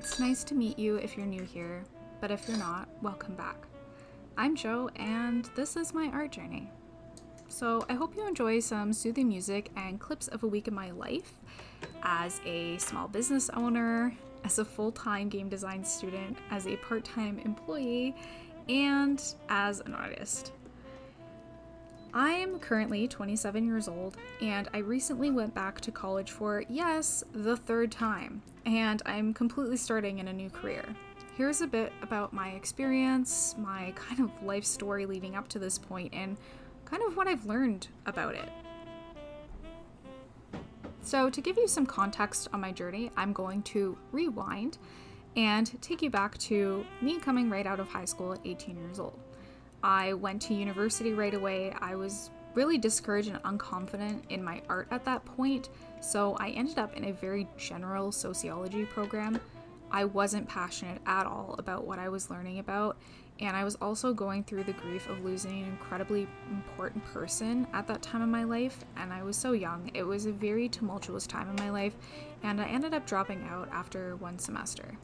It's nice to meet you if you're new here, but if you're not, welcome back. I'm Jo, and this is my art journey. So I hope you enjoy some soothing music and clips of a week of my life as a small business owner, as a full-time game design student, as a part-time employee, and as an artist. I am currently 27 years old, and I recently went back to college for, yes, the third time, and I'm completely starting in a new career. Here's a bit about my experience, my kind of life story leading up to this point, and kind of what I've learned about it. So to give you some context on my journey, I'm going to rewind and take you back to me coming right out of high school at 18 years old. I went to university right away. I was really discouraged and unconfident in my art at that point, so I ended up in a very general sociology program. I wasn't passionate at all about what I was learning about, and I was also going through the grief of losing an incredibly important person at that time in my life, and I was so young. It was a very tumultuous time in my life, and I ended up dropping out after one semester.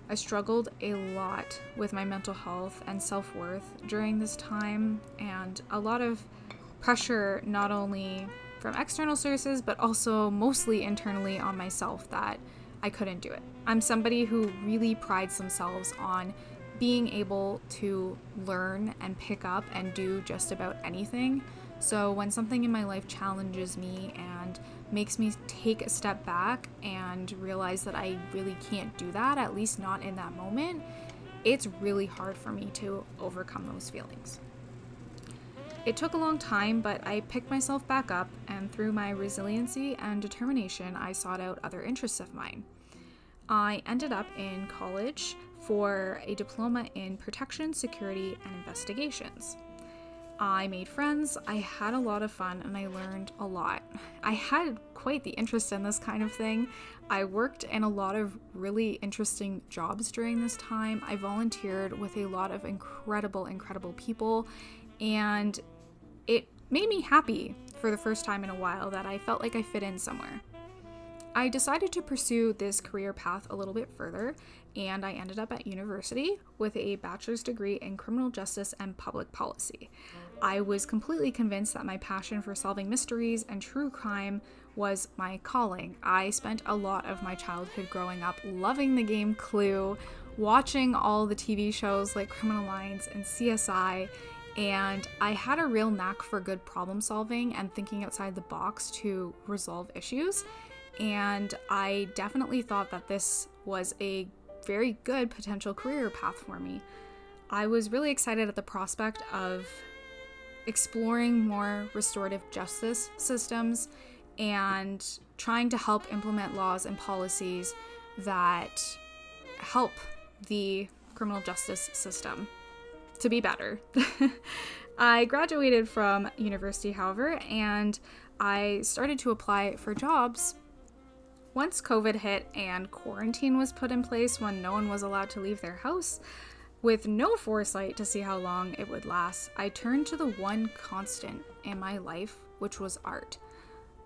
I struggled a lot with my mental health and self-worth during this time, and a lot of pressure not only from external sources but also mostly internally on myself that I couldn't do it. I'm somebody who really prides themselves on being able to learn and pick up and do just about anything. So when something in my life challenges me and makes me take a step back and realize that I really can't do that, at least not in that moment, it's really hard for me to overcome those feelings. It took a long time, but I picked myself back up, and through my resiliency and determination, I sought out other interests of mine. I ended up in college for a diploma in protection, security, and investigations. I made friends, I had a lot of fun, and I learned a lot. I had quite the interest in this kind of thing. I worked in a lot of really interesting jobs during this time. I volunteered with a lot of incredible people, and it made me happy for the first time in a while that I felt like I fit in somewhere. I decided to pursue this career path a little bit further, and I ended up at university with a bachelor's degree in criminal justice and public policy. I was completely convinced that my passion for solving mysteries and true crime was my calling. I spent a lot of my childhood growing up loving the game Clue, watching all the TV shows like Criminal Minds and CSI, and I had a real knack for good problem solving and thinking outside the box to resolve issues. And I definitely thought that this was a very good potential career path for me. I was really excited at the prospect of exploring more restorative justice systems and trying to help implement laws and policies that help the criminal justice system to be better. I graduated from university, however, and I started to apply for jobs once COVID hit and quarantine was put in place when no one was allowed to leave their house. With no foresight to see how long it would last, I turned to the one constant in my life, which was art.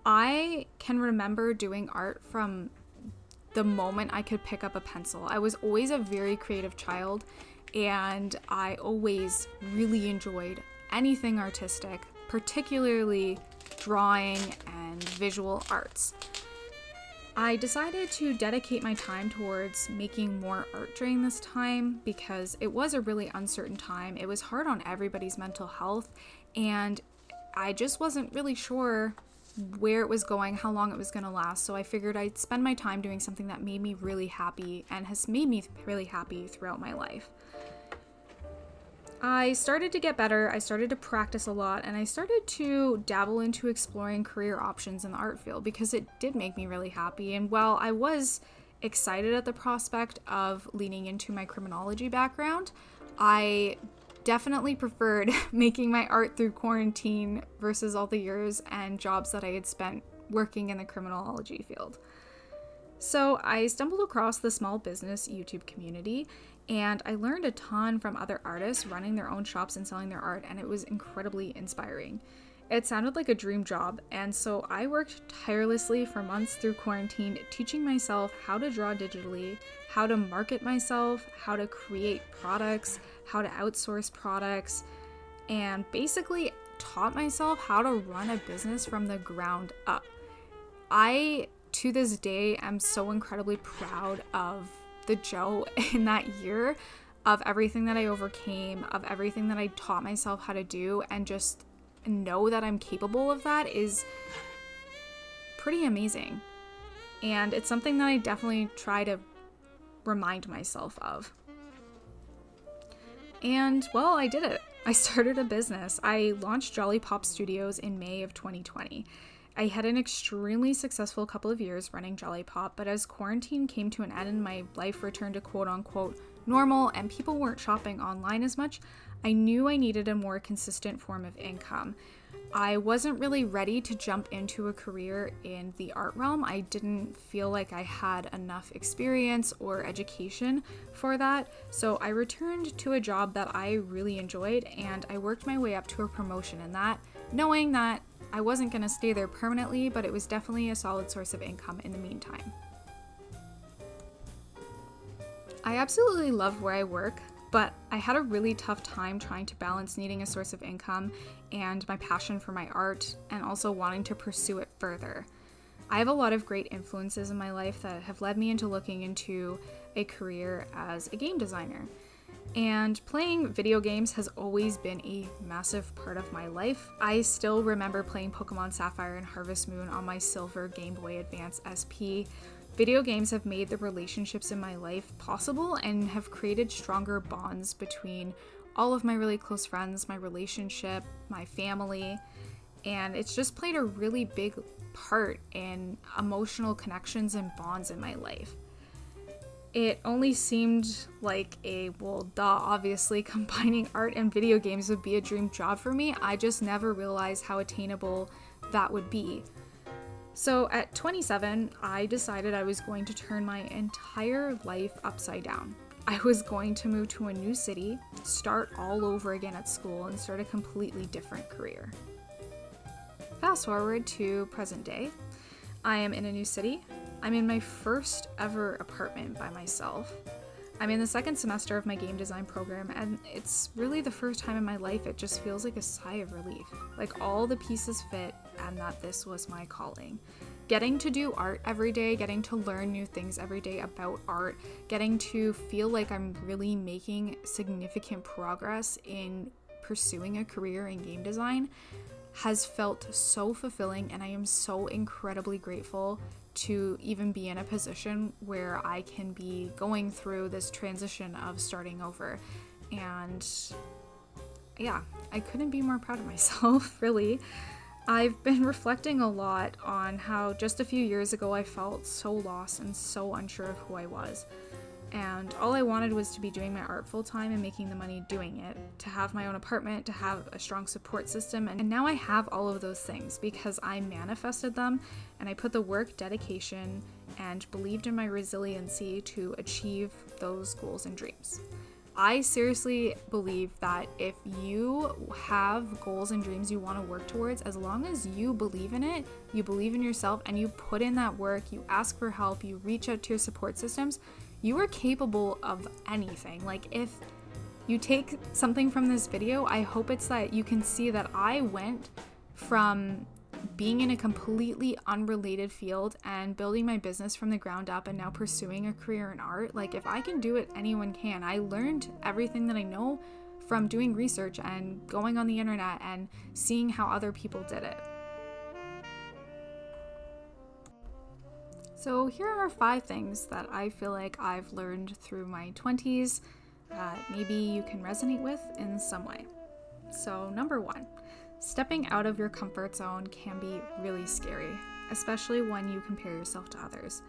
I can remember doing art from the moment I could pick up a pencil. I was always a very creative child, and I always really enjoyed anything artistic, particularly drawing and visual arts. I decided to dedicate my time towards making more art during this time because it was a really uncertain time. It was hard on everybody's mental health, and I just wasn't really sure where it was going, how long it was going to last. So I figured I'd spend my time doing something that made me really happy and has made me really happy throughout my life. I started to get better, I started to practice a lot, and I started to dabble into exploring career options in the art field because it did make me really happy. And while I was excited at the prospect of leaning into my criminology background, I definitely preferred making my art through quarantine versus all the years and jobs that I had spent working in the criminology field. So I stumbled across the small business YouTube community, and I learned a ton from other artists running their own shops and selling their art, and it was incredibly inspiring. It sounded like a dream job, and so I worked tirelessly for months through quarantine, teaching myself how to draw digitally, how to market myself, how to create products, how to outsource products, and basically taught myself how to run a business from the ground up. I, to this day, am so incredibly proud of the Jo in that year, of everything that I overcame, of everything that I taught myself how to do, and just know that I'm capable of that is pretty amazing. And it's something that I definitely try to remind myself of. And well, I did it. I started a business. I launched Jollipop Studios in May of 2020. I had an extremely successful couple of years running Jollipop, but as quarantine came to an end and my life returned to quote unquote normal and people weren't shopping online as much, I knew I needed a more consistent form of income. I wasn't really ready to jump into a career in the art realm. I didn't feel like I had enough experience or education for that. So I returned to a job that I really enjoyed, and I worked my way up to a promotion in that, knowing that I wasn't going to stay there permanently, but it was definitely a solid source of income in the meantime. I absolutely love where I work, but I had a really tough time trying to balance needing a source of income and my passion for my art, and also wanting to pursue it further. I have a lot of great influences in my life that have led me into looking into a career as a game designer. And playing video games has always been a massive part of my life. I still remember playing Pokemon Sapphire and Harvest Moon on my silver Game Boy Advance SP. Video games have made the relationships in my life possible and have created stronger bonds between all of my really close friends, my relationship, my family, and it's just played a really big part in emotional connections and bonds in my life. It only seemed like obviously combining art and video games would be a dream job for me. I just never realized how attainable that would be. So at 27, I decided I was going to turn my entire life upside down. I was going to move to a new city, start all over again at school, and start a completely different career. Fast forward to present day. I am in a new city. I'm in my first ever apartment by myself. I'm in the second semester of my game design program, and it's really the first time in my life it just feels like a sigh of relief. Like all the pieces fit, and that this was my calling. Getting to do art every day, getting to learn new things every day about art, getting to feel like I'm really making significant progress in pursuing a career in game design has felt so fulfilling, and I am so incredibly grateful to even be in a position where I can be going through this transition of starting over. And yeah, I couldn't be more proud of myself, really. I've been reflecting a lot on how just a few years ago I felt so lost and so unsure of who I was. And all I wanted was to be doing my art full time and making the money doing it, to have my own apartment, to have a strong support system. And now I have all of those things because I manifested them and I put the work, dedication, and believed in my resiliency to achieve those goals and dreams. I seriously believe that if you have goals and dreams you want to work towards, as long as you believe in it, you believe in yourself, and you put in that work, you ask for help, you reach out to your support systems, you are capable of anything. Like, if you take something from this video, I hope it's that you can see that I went from being in a completely unrelated field and building my business from the ground up and now pursuing a career in art. Like, if I can do it, anyone can. I learned everything that I know from doing research and going on the internet and seeing how other people did it. So here are 5 things that I feel like I've learned through my 20s that maybe you can resonate with in some way. So number 1, stepping out of your comfort zone can be really scary, especially when you compare yourself to others.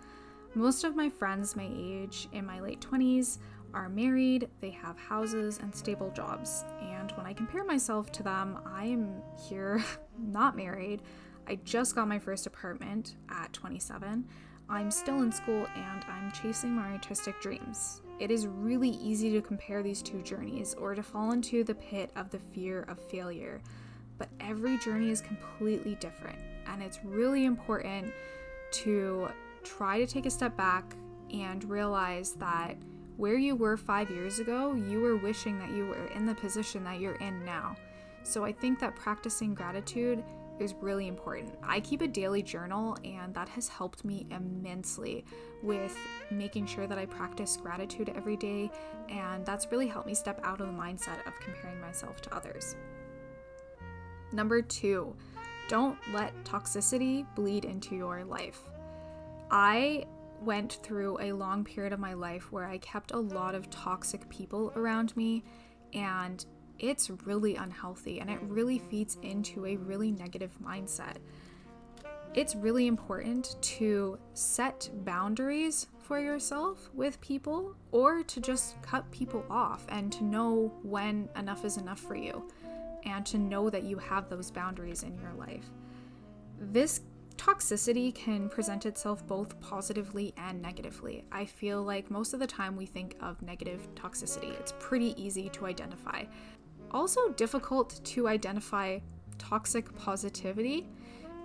Most of my friends my age in my late 20s are married, they have houses and stable jobs, and when I compare myself to them, I am here not married. I just got my first apartment at 27. I'm still in school and I'm chasing my artistic dreams. It is really easy to compare these two journeys or to fall into the pit of the fear of failure. but every journey is completely different. And it's really important to try to take a step back and realize that where you were 5 years ago, you were wishing that you were in the position that you're in now. So I think that practicing gratitude is really important. I keep a daily journal, and that has helped me immensely with making sure that I practice gratitude every day, and that's really helped me step out of the mindset of comparing myself to others. Number 2, don't let toxicity bleed into your life. I went through a long period of my life where I kept a lot of toxic people around me, and it's really unhealthy, and it really feeds into a really negative mindset. It's really important to set boundaries for yourself with people, or to just cut people off, and to know when enough is enough for you, and to know that you have those boundaries in your life. This toxicity can present itself both positively and negatively. I feel like most of the time we think of negative toxicity. It's pretty easy to identify. Also difficult to identify toxic positivity,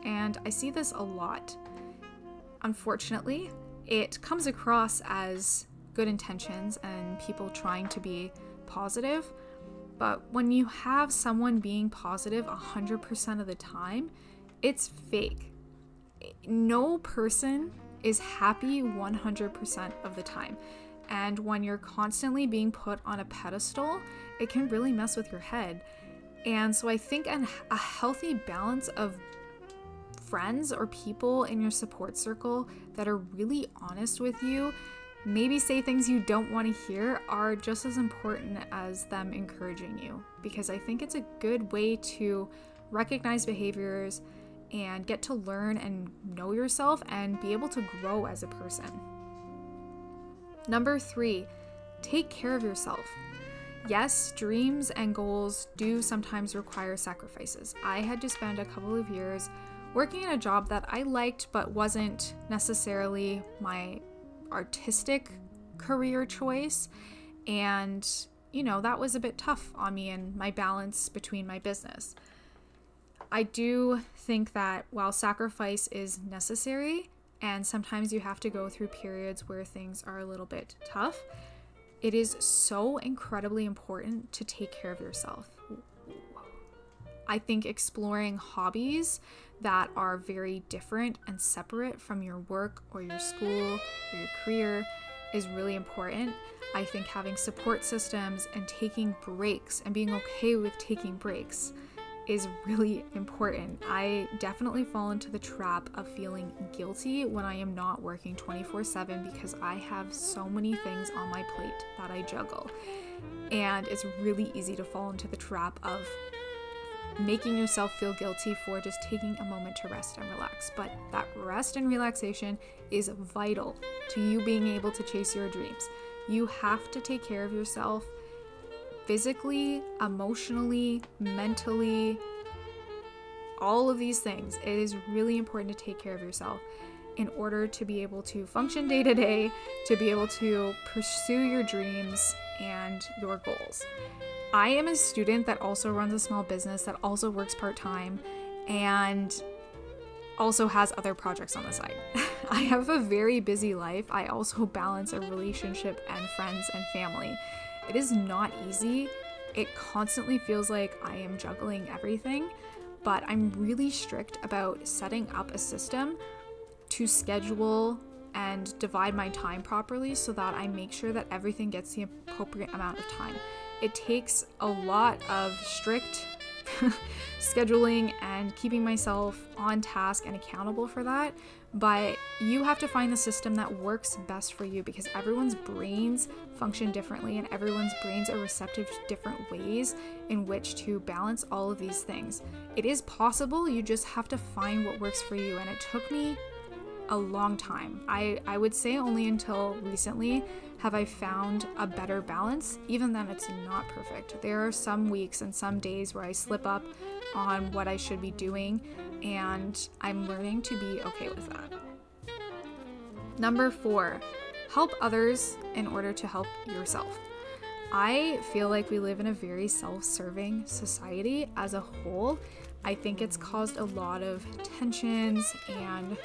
and I see this a lot. Unfortunately, it comes across as good intentions and people trying to be positive, but when you have someone being positive 100% of the time, it's fake. No person is happy 100% of the time. And when you're constantly being put on a pedestal, it can really mess with your head. And so I think a healthy balance of friends or people in your support circle that are really honest with you, maybe say things you don't want to hear, are just as important as them encouraging you. Because I think it's a good way to recognize behaviors and get to learn and know yourself and be able to grow as a person. Number 3, take care of yourself. Yes, dreams and goals do sometimes require sacrifices. I had to spend a couple of years working in a job that I liked but wasn't necessarily my artistic career choice, and that was a bit tough on me and my balance between my business. I do think that while sacrifice is necessary, and sometimes you have to go through periods where things are a little bit tough, it is so incredibly important to take care of yourself. I think exploring hobbies that are very different and separate from your work or your school or your career is really important. I think having support systems and taking breaks and being okay with taking breaks is really important. I definitely fall into the trap of feeling guilty when I am not working 24/7 because I have so many things on my plate that I juggle. And it's really easy to fall into the trap of making yourself feel guilty for just taking a moment to rest and relax. But that rest and relaxation is vital to you being able to chase your dreams. You have to take care of yourself physically, emotionally, mentally, all of these things. It is really important to take care of yourself in order to be able to function day to day, to be able to pursue your dreams and your goals. I am a student that also runs a small business, that also works part-time, and also has other projects on the side. I have a very busy life. I also balance a relationship and friends and family. It is not easy. It constantly feels like I am juggling everything, but I'm really strict about setting up a system to schedule and divide my time properly so that I make sure that everything gets the appropriate amount of time. It takes a lot of strict scheduling and keeping myself on task and accountable for that, but you have to find the system that works best for you because everyone's brains function differently and everyone's brains are receptive to different ways in which to balance all of these things. It is possible, you just have to find what works for you, and it took me a long time. I would say only until recently have I found a better balance. Even then, it's not perfect. There are some weeks and some days where I slip up on what I should be doing, and I'm learning to be okay with that. Number 4, help others in order to help yourself. I feel like we live in a very self-serving society as a whole, I think it's caused a lot of tensions and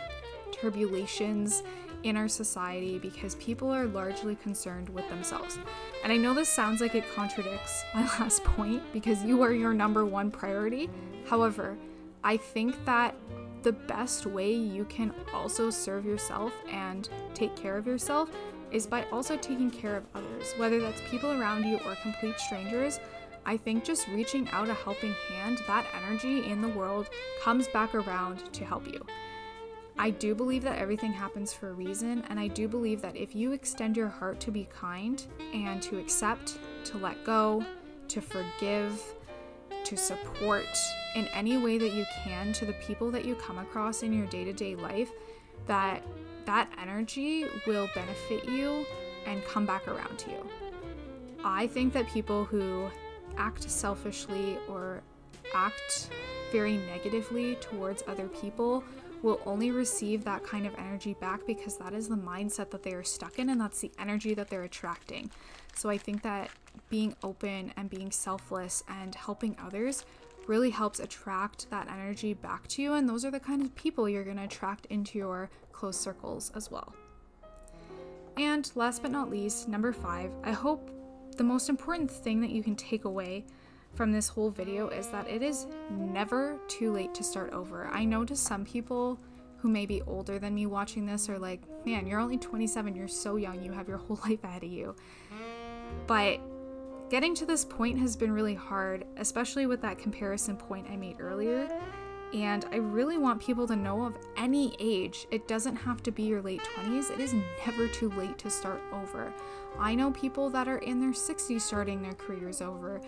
turbulations in our society because people are largely concerned with themselves. And I know this sounds like it contradicts my last point because you are your number one priority. However, I think that the best way you can also serve yourself and take care of yourself is by also taking care of others, whether that's people around you or complete strangers. I think just reaching out a helping hand, that energy in the world comes back around to help you. I do believe that everything happens for a reason, and I do believe that if you extend your heart to be kind and to accept, to let go, to forgive, to support in any way that you can to the people that you come across in your day-to-day life, that energy will benefit you and come back around to you. I think that people who act selfishly or act very negatively towards other people will only receive that kind of energy back because that is the mindset that they are stuck in and that's the energy that they're attracting. So I think that being open and being selfless and helping others really helps attract that energy back to you, and those are the kind of people you're going to attract into your close circles as well. And last but not least, number 5, I hope the most important thing that you can take away from this whole video is that it is never too late to start over. I know to some people who may be older than me watching this are like, man, you're only 27, you're so young, you have your whole life ahead of you. But getting to this point has been really hard, especially with that comparison point I made earlier. And I really want people to know of any age, it doesn't have to be your late 20s. It is never too late to start over. I know people that are in their 60s starting their careers over.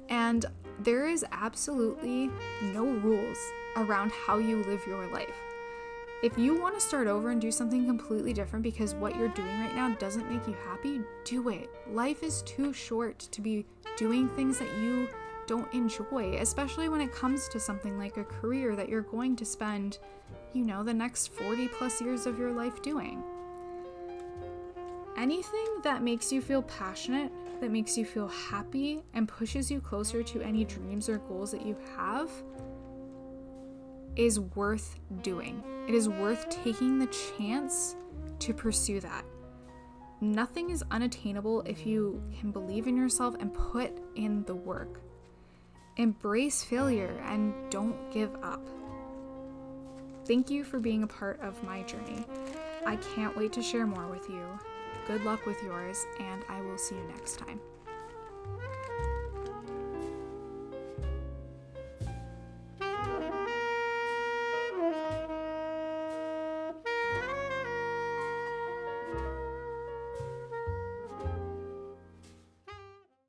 And there is absolutely no rules around how you live your life. If you want to start over and do something completely different because what you're doing right now doesn't make you happy, do it. Life is too short to be doing things that you don't enjoy, especially when it comes to something like a career that you're going to spend, the next 40 plus years of your life doing. Anything that makes you feel passionate, that makes you feel happy, and pushes you closer to any dreams or goals that you have is worth doing. It is worth taking the chance to pursue that. Nothing is unattainable if you can believe in yourself and put in the work. Embrace failure and don't give up. Thank you for being a part of my journey. I can't wait to share more with you. Good luck with yours, and I will see you next time.